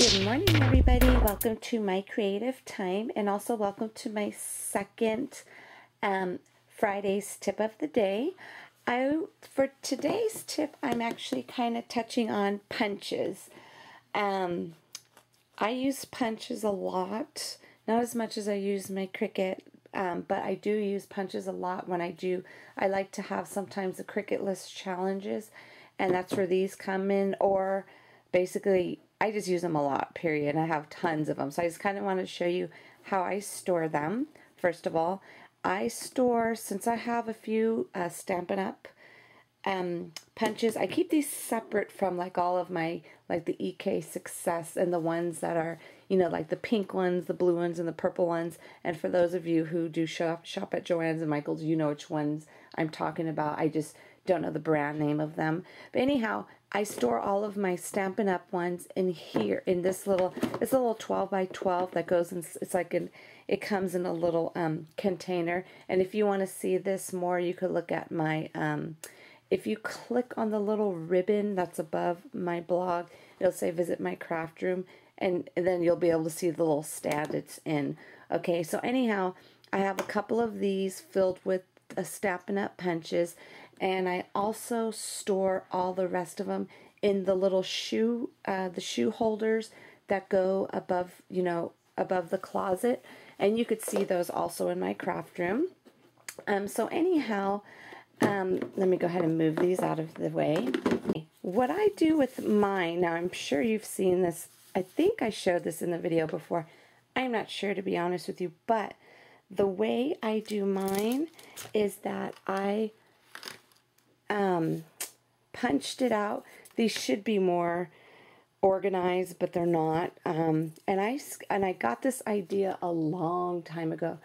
Good morning, everybody. Welcome to my creative time, and also welcome to my second Friday's tip of the day. For today's tip, I'm actually kind of touching on punches. I use punches a lot, not as much as I use my Cricut, but I do use punches a lot when I like to have sometimes the Cricut list challenges, and that's where these come in, or basically I just use them a lot, period. I have tons of them. So I just kind of want to show you how I store them. First of all, I store, since I have a few Stampin' Up! Punches, I keep these separate from like all of my, like the EK Success and the ones that are, you know, like the pink ones, the blue ones, and the purple ones. And for those of you who do shop at Joann's and Michael's, you know which ones I'm talking about. I just don't know the brand name of them. But anyhow, I store all of my Stampin' Up! Ones in here, in this little 12 by 12 that goes in, it comes in a little container. And if you want to see this more, you could look at my, if you click on the little ribbon that's above my blog, it'll say visit my craft room, and then you'll be able to see the little stand it's in. Okay, so anyhow, I have a couple of these filled with Stampin' Up! Punches, and I also store all the rest of them in the little shoe holders that go above, you know, above the closet, and you could see those also in my craft room. So anyhow, let me go ahead and move these out of the way. What I do with mine, now I'm sure you've seen this, I think I showed this in the video before, I'm not sure to be honest with you, but the way I do mine is that I punched it out. These should be more organized, but they're not. And I got this idea a long time ago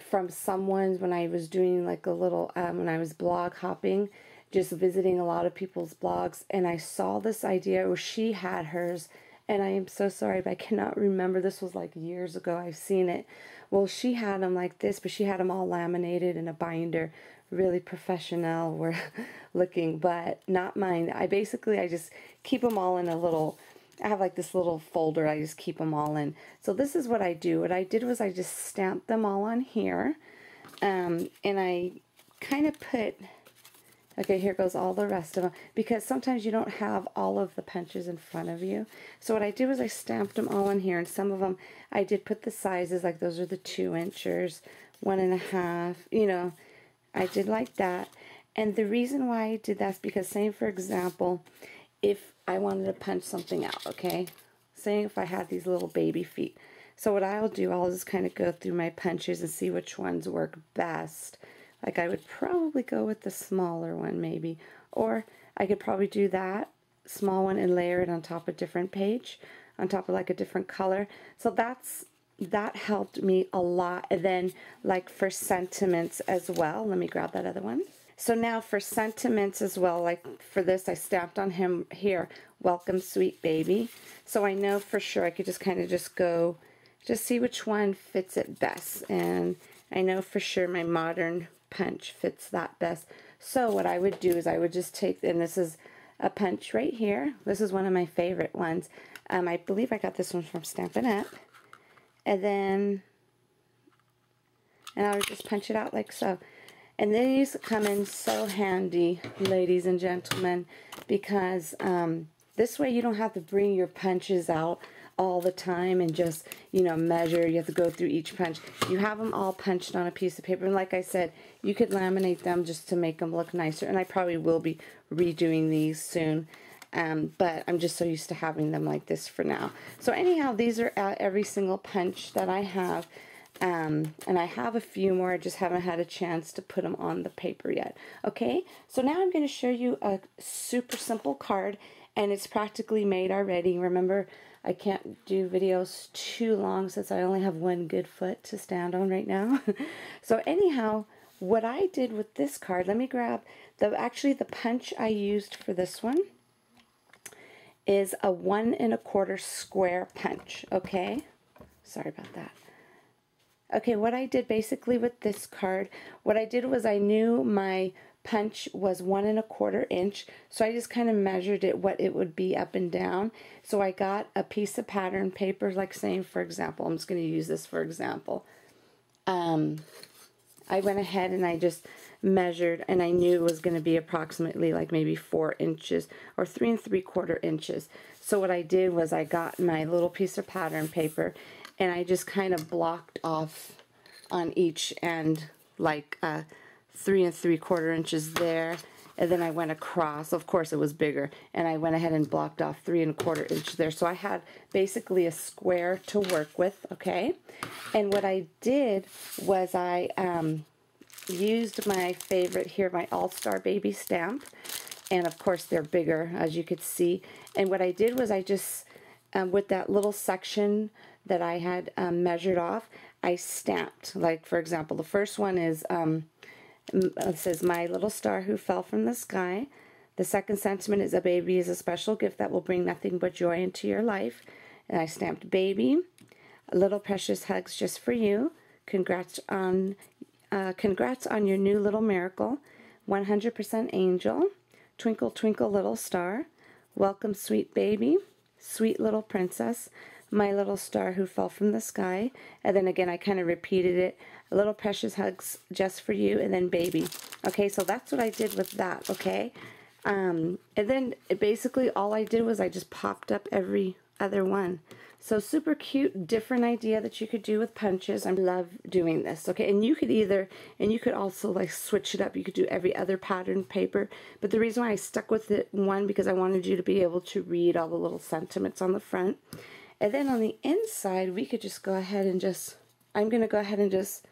from someone when I was doing like a little, when I was blog hopping, just visiting a lot of people's blogs, and I saw this idea where she had hers, and I am so sorry, but I cannot remember. This was like years ago. I've seen it. Well, she had them like this, but she had them all laminated in a binder, really professional we're looking, but not mine. I just keep them all in a little, I have like this little folder I just keep them all in. So this is what I do. What I did was I just stamped them all on here, and I kind of put, okay, here goes all the rest of them, because sometimes you don't have all of the punches in front of you. So what I did was I stamped them all in here, and some of them I did put the sizes, like those are the 2-inchers, 1.5, you know, I did like that. And the reason why I did that is because, say for example, if I wanted to punch something out, okay, say if I had these little baby feet. So what I'll do, I'll just kind of go through my punches and see which ones work best. Like I would probably go with the smaller one maybe, or I could probably do that small one and layer it on top of a different page, on top of like a different color. So that helped me a lot. And then like for sentiments as well, let me grab that other one. So now for sentiments as well, like for this I stamped on him here, welcome sweet baby. So I know for sure I could just kind of just see which one fits it best. And I know for sure my modern punch fits that best. So what I would do is I would just take, and this is a punch right here. This is one of my favorite ones. I believe I got this one from Stampin' Up! And I would just punch it out like so. And these come in so handy, ladies and gentlemen, because this way you don't have to bring your punches out all the time and just, you know, measure. You have to go through each punch. You have them all punched on a piece of paper, and like I said, you could laminate them just to make them look nicer, and I probably will be redoing these soon. But I'm just so used to having them like this for now. So anyhow, these are at every single punch that I have. And I have a few more, I just haven't had a chance to put them on the paper yet. Okay, so now I'm going to show you a super simple card, and it's practically made already. Remember, I can't do videos too long since I only have one good foot to stand on right now. So anyhow, what I did with this card, let me grab actually the punch I used for this one is a 1 1/4 square punch. Okay, sorry about that. Okay, what I did basically with this card, what I did was I knew my punch was 1¼ inch, so I just kind of measured it what it would be up and down. So I got a piece of pattern paper, like saying, for example, I'm just going to use this for example. I went ahead and I just measured, and I knew it was going to be approximately like maybe 4 inches or 3¾ inches. So what I did was I got my little piece of pattern paper and I just kind of blocked off on each end like 3¾ inches there, and then I went across. Of course it was bigger, and I went ahead and blocked off 3¼ inch there. So I had basically a square to work with, okay? And what I did was I used my favorite here, my All-Star Baby stamp, and of course they're bigger, as you could see. And what I did was I just, with that little section that I had measured off, I stamped. Like, for example, the first one is, it says, "My little star who fell from the sky." The second sentiment is, "A baby is a special gift that will bring nothing but joy into your life." And I stamped "Baby." "Little precious hugs just for you. Congrats on your new little miracle. 100% angel. Twinkle, twinkle, little star. Welcome, sweet baby. Sweet little princess. My little star who fell from the sky." And then again, I kind of repeated it. "A little precious hugs just for you," and then "baby." Okay, so that's what I did with that, okay? And then basically all I did was I just popped up every other one. So super cute, different idea that you could do with punches. I love doing this, okay? And you could also like switch it up. You could do every other pattern paper. But the reason why I stuck with it, one, because I wanted you to be able to read all the little sentiments on the front. And then on the inside, we could just go ahead and I'm going to go ahead and just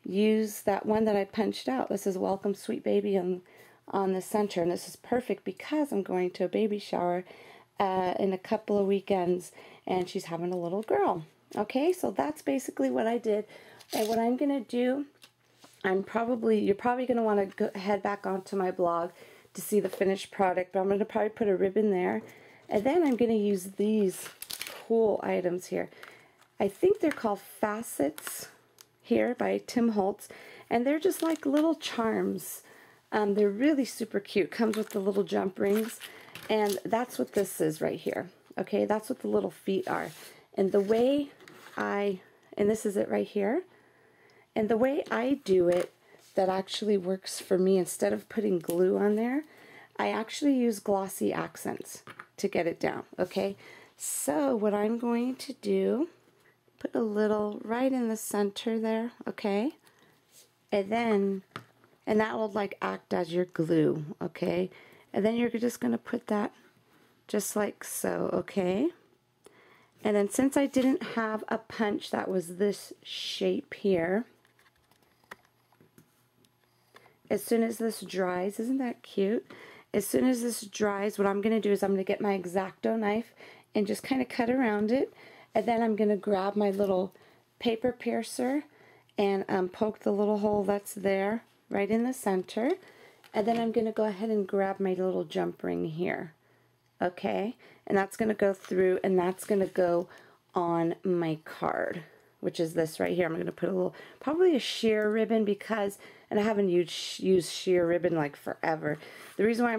use that one that I punched out. This is "Welcome, sweet baby" on the center. And this is perfect because I'm going to a baby shower in a couple of weekends, and she's having a little girl. Okay, so that's basically what I did. And what I'm going to do, you're probably going to want to head back onto my blog to see the finished product, but I'm going to probably put a ribbon there. And then I'm going to use these cool items here. I think they're called Facets here by Tim Holtz, and they're just like little charms. They're really super cute. Comes with the little jump rings, and that's what this is right here. Okay, that's what the little feet are. And the way and this is it right here. And the way I do it that actually works for me, instead of putting glue on there, I actually use glossy accents to get it down, okay? So what I'm going to do, put a little right in the center there, okay? And that will like act as your glue, okay? And then you're just going to put that just like so, okay? And then since I didn't have a punch that was this shape here, as soon as this dries, isn't that cute? As soon as this dries, what I'm going to do is I'm going to get my X-Acto knife and just kind of cut around it. And then I'm going to grab my little paper piercer and poke the little hole that's there right in the center. And then I'm going to go ahead and grab my little jump ring here. Okay? And that's going to go through, and that's going to go on my card, which is this right here. I'm going to put a little, probably a sheer ribbon, because, and I haven't used sheer ribbon like forever. The reason why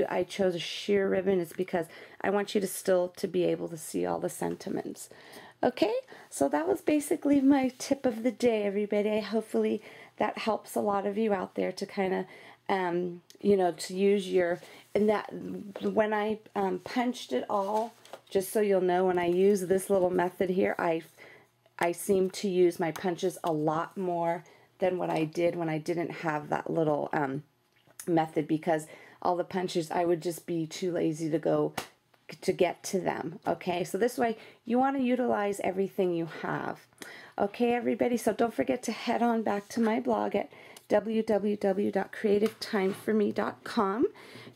I chose a sheer ribbon is because I want you to still to be able to see all the sentiments. Okay, so that was basically my tip of the day, everybody. Hopefully that helps a lot of you out there to kind of, you know, to use your, and that when I punched it all, just so you'll know, when I use this little method here, I seem to use my punches a lot more than what I did when I didn't have that little method, because all the punches, I would just be too lazy to get to them. Okay, so this way you want to utilize everything you have. Okay, everybody, so don't forget to head on back to my blog at www.creativeTimeForMe.com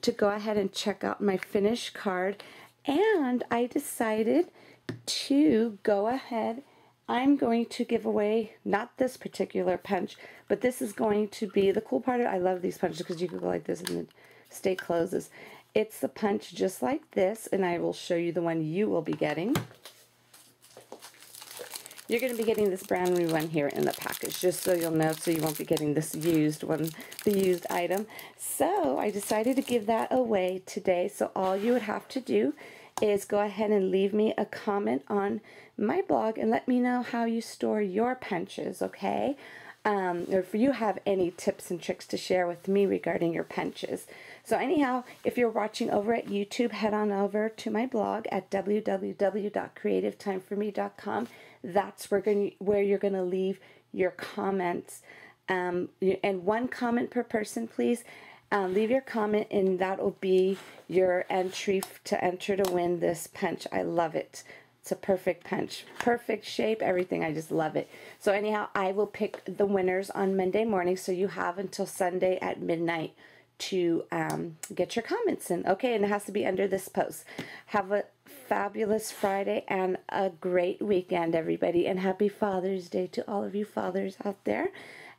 to go ahead and check out my finished card. And I decided to go ahead, I'm going to give away, not this particular punch, but this is going to be, the cool part of it, I love these punches because you can go like this and stay closes. It's the punch just like this, and I will show you the one you will be getting. you're going to be getting this brand new one here in the package, just so you'll know, so you won't be getting this used one, the used item. So I decided to give that away today. So all you would have to do is go ahead and leave me a comment on my blog and let me know how you store your punches, okay? Or if you have any tips and tricks to share with me regarding your punches. So anyhow, if you're watching over at YouTube, head on over to my blog at www.creativetimeforme.com. That's where you're going to leave your comments. And one comment per person, please. Leave your comment, and that will be your entry to enter to win this punch. I love it. It's a perfect punch, perfect shape, everything. I just love it. So anyhow, I will pick the winners on Monday morning, so you have until Sunday at midnight to get your comments in. Okay, and it has to be under this post. Have a fabulous Friday and a great weekend, everybody, and happy Father's Day to all of you fathers out there.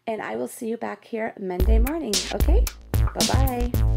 And I will see you back here Monday morning, okay? Bye-bye.